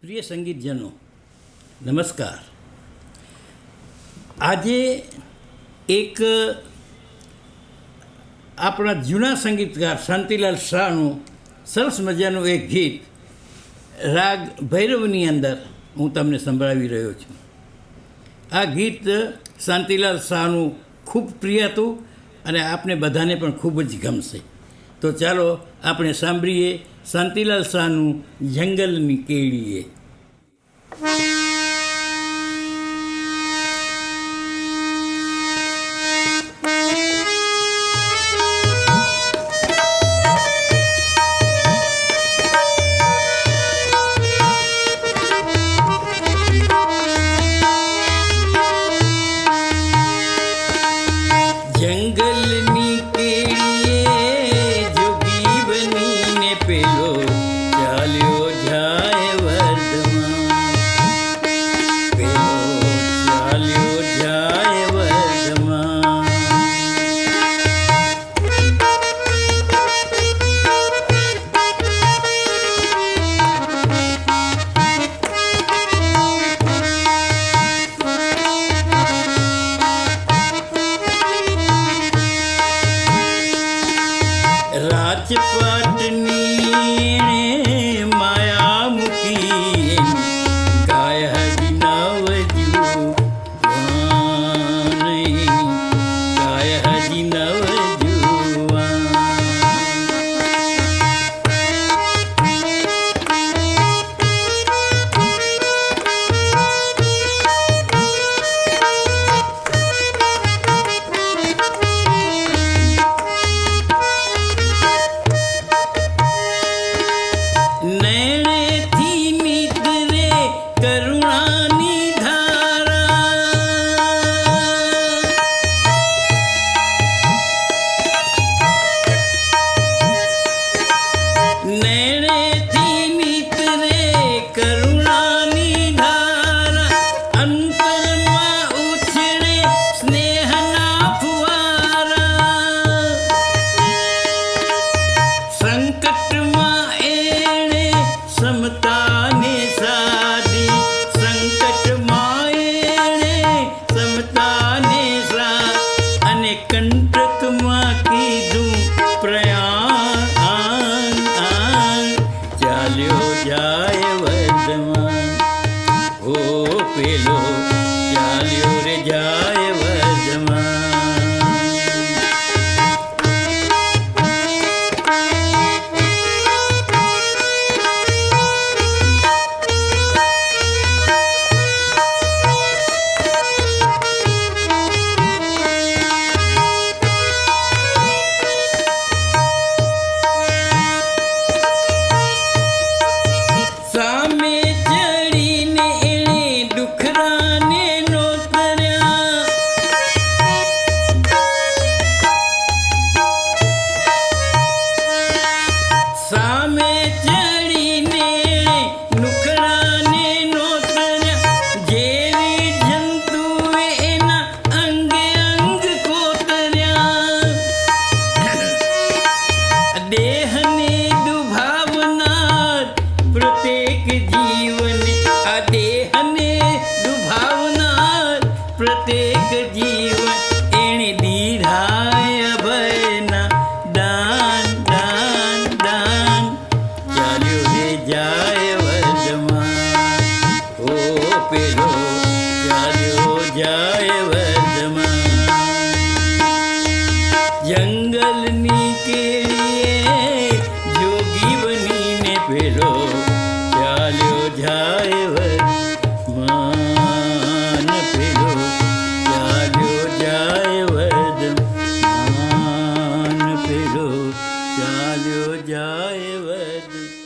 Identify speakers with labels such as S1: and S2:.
S1: પ્રિય સંગીતજનો નમસ્કાર. આજે એક આપણા જૂના સંગીતકાર શાંતિલાલ શાહનું સરસ મજાનું એક ગીત રાગ ભૈરવની અંદર હું તમને સંભળાવી રહ્યો છું. આ ગીત શાંતિલાલ શાહનું ખૂબ પ્રિય હતું અને આપને બધાને પણ ખૂબ જ ગમશે. તો ચાલો આપણે સાંભળીએ શાંતિલાલ શાહનું જંગલની કેળીએ. જંગલની કેળીએ જોગી બનીને પેલો ચાલ્યો જાય વર્ધમાન, પેલો ચાલ્યો જાય વર્ધમાન. રાજપાટની માયા મૂકી ગાય હજી નવજુવાન, ગાય હજી નવજુવાન. નૈણેથી નીતરે કરુણાની ધારા, નૈણેથી નીતરે કરુણાની ધારા, અંતરમાં ઉછળે સ્નેહના ફુવારા. સંકટમાં સમતાને સાધી, સંકટમાં એણે સમતાને સાધ, અને કંટકમાં કીધું પ્રયાણ. ચાલ્યો જાય વર્ધમાન, ઓ પેલો ચાલ્યો રે જાય વર્ધમાન. સામે ચડીને એણે ડુખરાને નોતર્યા, સામે ચડીને એણે ડુખરાને નોતર્યા, ઝેરી જંતુએ એના અંગે અંગ કોતર્યા. દેહને દુભાવનાર પ્રત્યેક જીવન, આ દેહને દુભાવનાર પ્રત્યેક જીવન, એણે દીધાય અભયના દાન, દાન, દાન. ચાલ્યો રે જાય વર્ધમાન, ઓ પેલો ચાલ્યો જાય વર્ધમાન. જંગલની કેળીએ જોગી બનીને પેલો ચાલ્યો જાય વર્ધમાન, પેલો ચાલ્યો જાય વર્ધમાન, પેલો ચાલ્યો જાય વર્ધમાન.